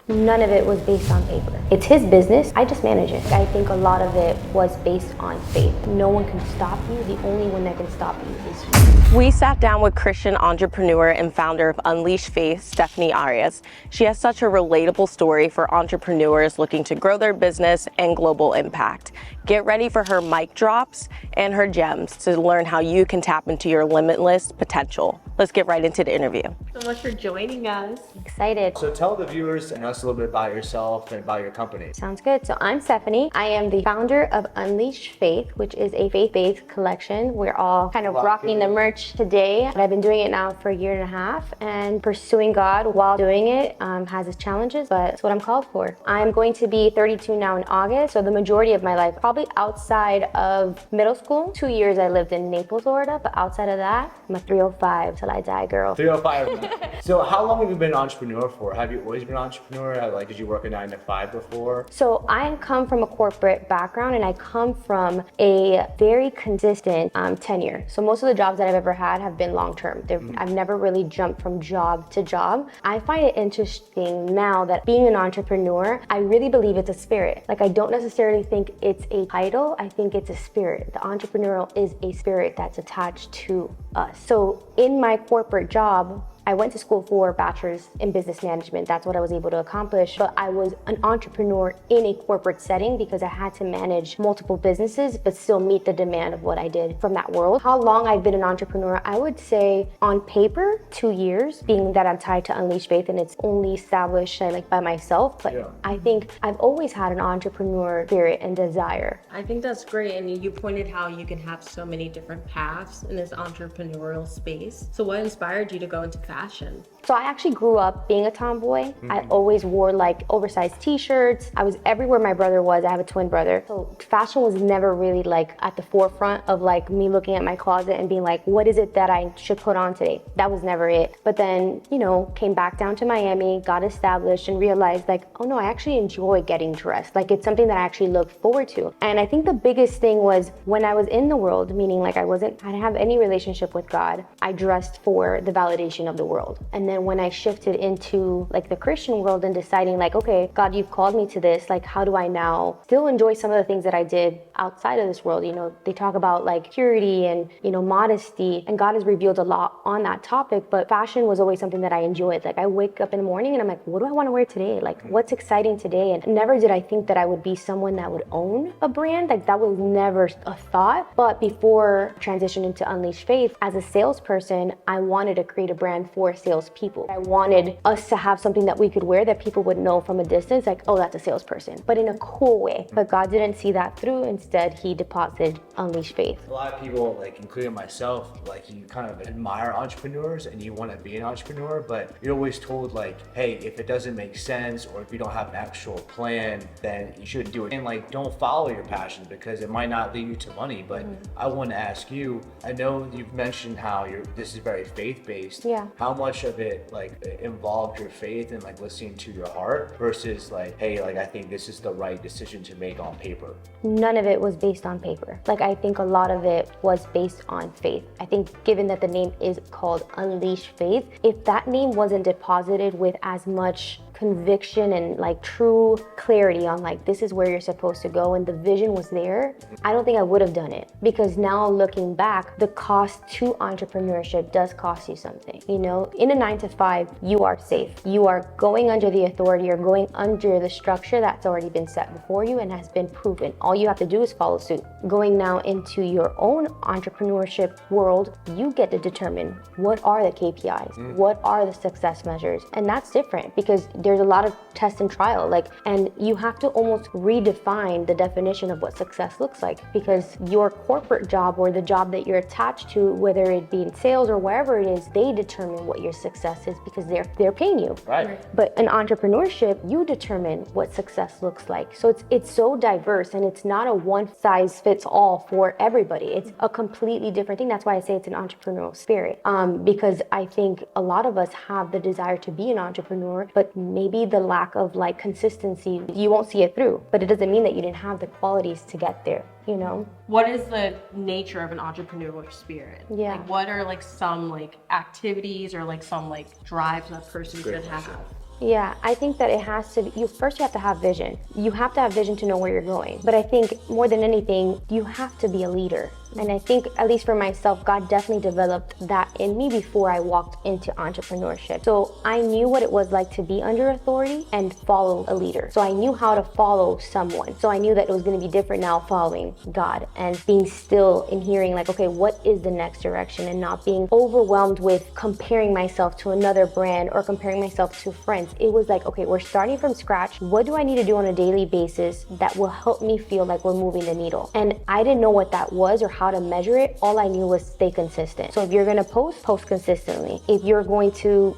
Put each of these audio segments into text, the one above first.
None of it was based on paper. It's his business, I just manage it. I think a lot of it was based on faith. No one can stop you. The only one that can stop you is you. We sat down with Christian entrepreneur and founder of Unleash Faith, Stephany Arias. She has such a relatable story for entrepreneurs looking to grow their business and global impact. Get ready for her mic drops and her gems to learn how you can tap into your limitless potential. Let's get right into the interview. So much for joining us. Excited. So tell the viewers and us a little bit about yourself and about your company. Sounds good. So I'm Stephany. I am the founder of Unleash Faith, which is a faith-based collection. We're all kind of rocking the merch today. I've been doing it now for a year and a half, and pursuing God while doing it has its challenges, but it's what I'm called for. I'm going to be 32 now in August, so the majority of my life, probably outside of middle school. 2 years I lived in Naples, Florida, but outside of that, I'm a 305 till I die, girl. 305. So how long have you been an entrepreneur for? Have you always been an entrepreneur? Like, did you work a 9 to 5 before? So I come from a corporate background, and I come from a very consistent tenure. So most of the jobs that I've ever had have been long-term. I've never really jumped from job to job. I find it interesting now that being an entrepreneur, I really believe it's a spirit. Like, I don't necessarily think it's a title. I think it's a spirit. The entrepreneurial is a spirit that's attached to us. So in my corporate job, I went to school for a bachelor's in business management. That's what I was able to accomplish. But I was an entrepreneur in a corporate setting because I had to manage multiple businesses, but still meet the demand of what I did from that world. How long I've been an entrepreneur, I would say on paper, 2 years, being that I'm tied to Unleash Faith and it's only established by myself. But I think I've always had an entrepreneur spirit and desire. I think that's great. And you pointed how you can have so many different paths in this entrepreneurial space. So what inspired you to go into fashion? So I actually grew up being a tomboy. I always wore like oversized t-shirts. I was everywhere my brother was. I have a twin brother. So fashion was never really like at the forefront of like me looking at my closet and being like, what is it that I should put on today? That was never it. But then, came back down to Miami, got established and realized like, oh no, I actually enjoy getting dressed. Like, it's something that I actually look forward to. And I think the biggest thing was when I was in the world, meaning like I didn't have any relationship with God, I dressed for the validation of the world. And then when I shifted into like the Christian world and deciding like, okay, God, you've called me to this, like, how do I now still enjoy some of the things that I did outside of this world? They talk about like purity and, modesty, and God has revealed a lot on that topic, but fashion was always something that I enjoyed. Like, I wake up in the morning and I'm like, what do I want to wear today? Like, what's exciting today? And never did I think that I would be someone that would own a brand. Like, that was never a thought. But before transitioning into Unleash Faith, as a salesperson, I wanted to create a brand for salespeople. I wanted us to have something that we could wear that people would know from a distance, like, oh, that's a salesperson, but in a cool way. But God didn't see that through. Instead, he deposited Unleash Faith. A lot of people, like including myself, like, you kind of admire entrepreneurs and you want to be an entrepreneur, but you're always told like, hey, if it doesn't make sense or if you don't have an actual plan, then you shouldn't do it. And like, don't follow your passion because it might not lead you to money. But I want to ask you, I know you've mentioned how this is very faith-based. Yeah. How much of it like involved your faith and like listening to your heart versus like, hey, like, I think this is the right decision to make on paper? None of it was based on paper. Like, I think a lot of it was based on faith. I think given that the name is called Unleash Faith, if that name wasn't deposited with as much conviction and like true clarity on like, this is where you're supposed to go, and the vision was there, I don't think I would have done it. Because now looking back, the cost to entrepreneurship does cost you something. In a 9 to 5, you are safe. You are going under the authority or going under the structure that's already been set before you and has been proven. All you have to do is follow suit. Going now into your own entrepreneurship world, you get to determine what are the KPIs, what are the success measures, and that's different because there's a lot of test and trial, and you have to almost redefine the definition of what success looks like, because your corporate job or the job that you're attached to, whether it be in sales or wherever it is, they determine what your success is because they're paying you. Right. But in entrepreneurship, you determine what success looks like. So it's so diverse, and it's not a one size fits all for everybody. It's a completely different thing. That's why I say it's an entrepreneurial spirit, because I think a lot of us have the desire to be an entrepreneur, but maybe the lack of like consistency, you won't see it through, but it doesn't mean that you didn't have the qualities to get there. What is the nature of an entrepreneurial spirit? Yeah. Like, what are like some like activities or like some like drives that person should have? Yeah, I think that it has to, you have to have vision. You have to have vision to know where you're going. But I think more than anything, you have to be a leader. And I think, at least for myself, God definitely developed that in me before I walked into entrepreneurship. So I knew what it was like to be under authority and follow a leader. So I knew how to follow someone. So I knew that it was going to be different now following God and being still and hearing like, okay, what is the next direction, and not being overwhelmed with comparing myself to another brand or comparing myself to friends. It was like, okay, we're starting from scratch. What do I need to do on a daily basis that will help me feel like we're moving the needle? And I didn't know what that was or how to measure it. All I knew was stay consistent. So if you're gonna post consistently. If you're going to,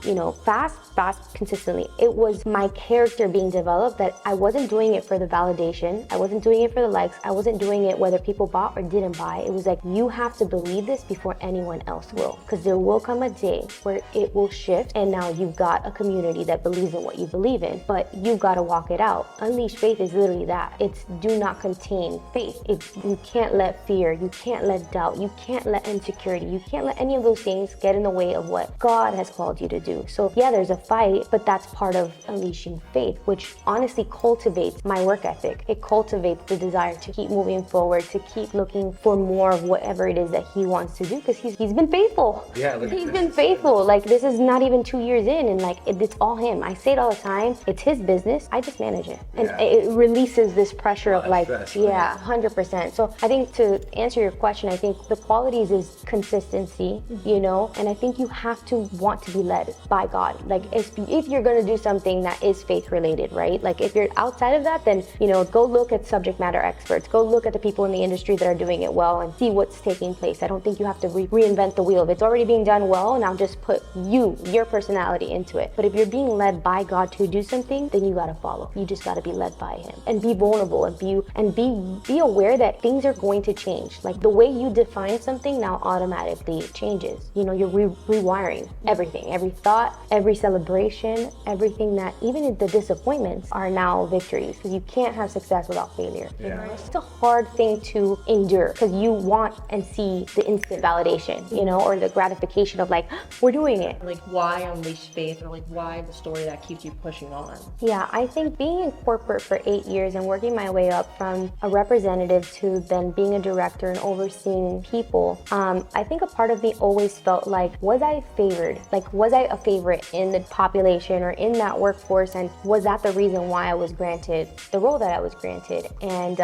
fast consistently. It was my character being developed, that I wasn't doing it for the validation. I wasn't doing it for the likes. I wasn't doing it whether people bought or didn't buy. It was like, you have to believe this before anyone else will. Because there will come a day where it will shift, and now you've got a community that believes in what you believe in, but you've got to walk it out. Unleash faith is literally that. It's do not contain faith. You can't let fear, you can't let doubt, you can't let insecurity, you can't let any of those things get in the way of what God has called you to do. So yeah, there's a fight, but that's part of unleashing faith, which honestly cultivates my work ethic. It cultivates the desire to keep moving forward, to keep looking for more of whatever it is that he wants to do, because he's been faithful. Yeah, he's been faithful. Like, this is not even 2 years in, and like it's all him. I say it all the time. It's his business. I just manage it, and it releases this pressure of like, stress, yeah, 100%. So I think, to answer your question, I think the qualities is consistency, and I think you have to want to be led by God. Like, if you're gonna do something that is faith related, right? Like, if you're outside of that, then go look at subject matter experts. Go look at the people in the industry that are doing it well and see what's taking place. I don't think you have to reinvent the wheel. If it's already being done well, now just put your personality into it. But if you're being led by God to do something, then you gotta follow. You just gotta be led by him and be vulnerable and be aware that things are going to change. Like, the way you define something now automatically changes. You're rewiring everything, every thought, every celebration, everything, that even the disappointments are now victories, because you can't have success without failure. Yeah. It's just a hard thing to endure, because you want and see the instant validation, or the gratification of like, we're doing it. Like, why unleash faith, or like, why the story that keeps you pushing on? Yeah, I think being in corporate for 8 years and working my way up from a representative to then being a director and overseeing people, I think a part of me always felt like, was I favored? Like, was I a favorite in the population or in that workforce? And was that the reason why I was granted the role that I was granted? And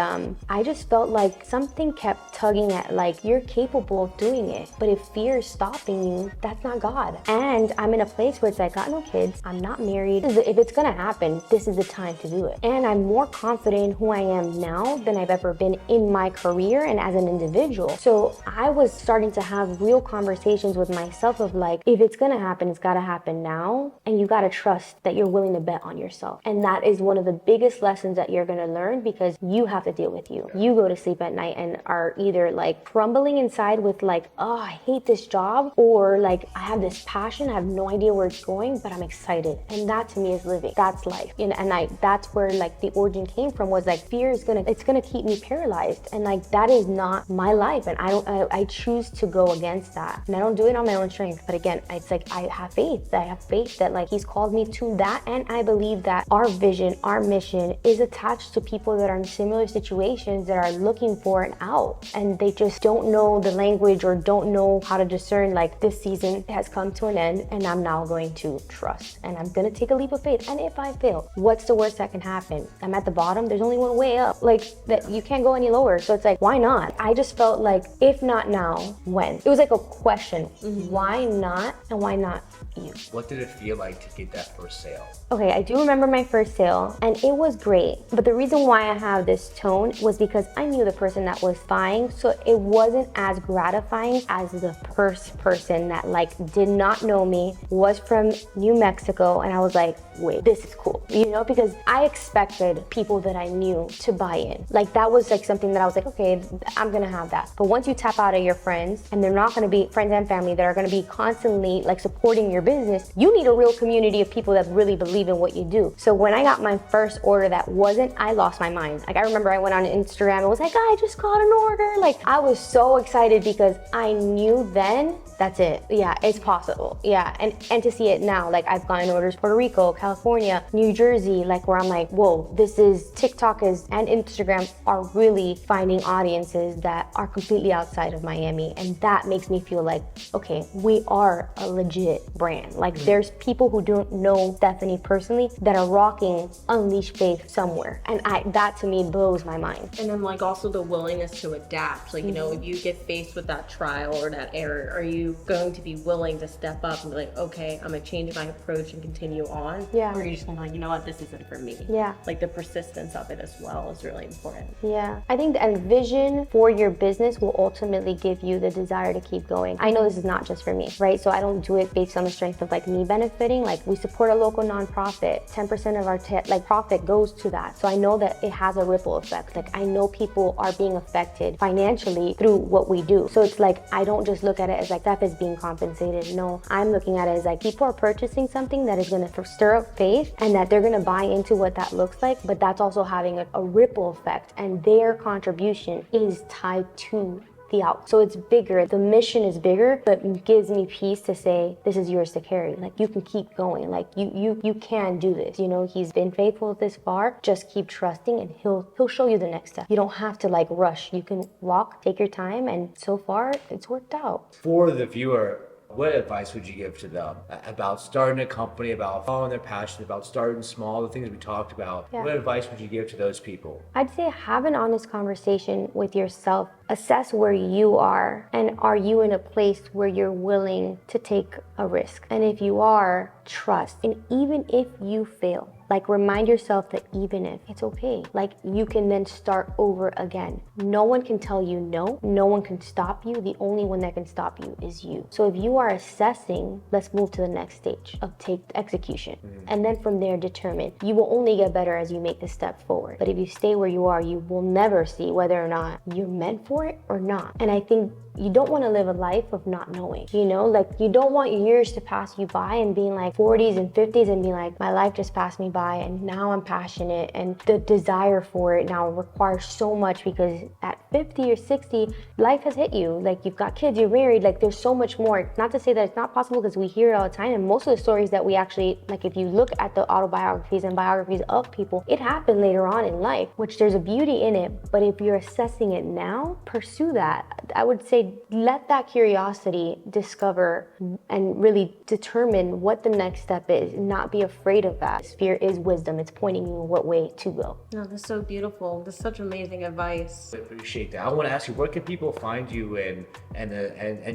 I just felt like something kept tugging at, like, you're capable of doing it, but if fear is stopping you, that's not God. And I'm in a place where it's like, I got no kids, I'm not married. If it's gonna happen, this is the time to do it. And I'm more confident in who I am now than I've ever been in my career and as an individual. So I was starting to have real conversations with myself of like, if it's gonna happen, it's gotta happen now. And you gotta trust that you're willing to bet on yourself. And that is one of the biggest lessons that you're gonna learn, because you have to deal with you. You go to sleep at night and are either like crumbling inside with like, oh, I hate this job, or like, I have this passion, I have no idea where it's going, but I'm excited. And that to me is living. That's life. And that's where like the origin came from, was like, fear is it's gonna keep me paralyzed. And like, that is not my life. And I choose to go against that. And I don't do it on my own strength. But again, it's like, I have faith that like he's called me to that. And I believe that our vision, our mission is attached to people that are in similar situations, that are looking for an out. And they just don't know the language or don't know how to discern, like, this season has come to an end and I'm now going to trust. And I'm going to take a leap of faith. And if I fail, what's the worst that can happen? I'm at the bottom. There's only one way up. Like, that you can't go any lower. So it's like, why not? I just felt like, if not now, when? It was like a question. Why not? And why not you? What did it feel like to get that first sale? Okay, I do remember my first sale, and it was great. But the reason why I have this tone was because I knew the person that was buying, so it wasn't as gratifying as the first person that like did not know me, was from New Mexico, and I was like, wait, this is cool, because I expected people that I knew to buy in. Like, that was like something that I was like, okay, I'm gonna have that. But once you tap out of your friends, and they're not gonna be friends and family that are gonna be constantly like supporting your business, you need a real community of people that really believe in what you do. So when I got my first order that wasn't, I lost my mind. Like, I remember I went on Instagram and was like, I just got an order. Like, I was so excited because I knew then That's it. Yeah, it's possible. Yeah, and to see it now, like I've gotten orders Puerto Rico, California, New Jersey, like where I'm like, whoa, this is TikTok and Instagram are really finding audiences that are completely outside of Miami, and that makes me feel like, okay, we are a legit brand. Like there's people who don't know Stephany personally that are rocking Unleash Faith somewhere, and that to me blows my mind. And then like also the willingness to adapt. Like, you know, if you get faced with that trial or that error, are you going to be willing to step up and be like, okay, I'm gonna change my approach and continue on? Yeah. Or are you just gonna like, you know what, this isn't for me? Yeah. Like the persistence of it as well is really important. Yeah, I think the vision for your business will ultimately give you the desire to keep going. I know this is not just for me, right? So I don't do it based on the strength of like me benefiting. Like we support a local nonprofit, 10% of our profit goes to that. So I know that it has a ripple effect. Like I know people are being affected financially through what we do. So it's like, I don't just look at it as like Steph is being compensated. No, I'm looking at it as like people are purchasing something that is gonna stir up faith and that they're gonna buy into what that looks like, but that's also having a ripple effect, and their contribution is tied to the out. So it's bigger, the mission is bigger, but it gives me peace to say, this is yours to carry. Like you can keep going, like you can do this. You know, he's been faithful this far, just keep trusting and he'll show you the next step. You don't have to like rush. You can walk, take your time, and so far it's worked out. For the viewer, what advice would you give to them about starting a company, about following their passion, about starting small, the things we talked about? Yeah. What advice would you give to those people? I'd say have an honest conversation with yourself. Assess where you are, and are you in a place where you're willing to take a risk? And if you are, trust. And even if you fail, like remind yourself that even if, it's okay. Like you can then start over again. No one can tell you no. No one can stop you. The only one that can stop you is you. So if you are assessing, let's move to the next stage of execution. And then from there determine. You will only get better as you make the step forward. But if you stay where you are, you will never see whether or not you're meant for it or not. And I think you don't want to live a life of not knowing, you know, like you don't want years to pass you by and being like 40s and 50s and being like, my life just passed me by and now I'm passionate, and the desire for it now requires so much, because at 50 or 60, life has hit you. Like you've got kids, you're married, like there's so much more. Not to say that it's not possible, because we hear it all the time, and most of the stories that we actually, like if you look at the autobiographies and biographies of people, it happened later on in life, which there's a beauty in it. But if you're assessing it now, pursue that. I would say let that curiosity discover and really determine what the next step is, not be afraid of that. Fear is wisdom. It's pointing you what way to go. No, that's so beautiful. That's such amazing advice. I appreciate that. I want to ask you, where can people find you and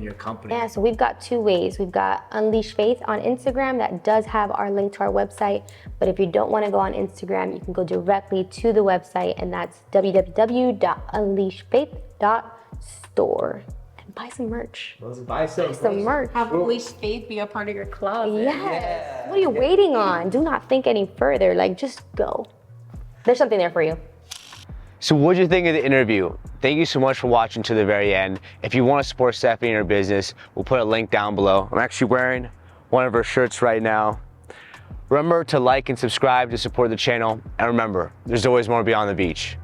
your company? Yeah, so we've got two ways. We've got Unleash Faith on Instagram that does have our link to our website. But if you don't want to go on Instagram, you can go directly to the website, and that's www.unleashfaith.store. Buy some merch. Buy some merch. Have Unleash Faith be a part of your club. Yes. Yeah. What are you waiting on? Do not think any further. Like, just go. There's something there for you. So what'd you think of the interview? Thank you so much for watching to the very end. If you want to support Stephany in her business, we'll put a link down below. I'm actually wearing one of her shirts right now. Remember to like and subscribe to support the channel. And remember, there's always more beyond the beach.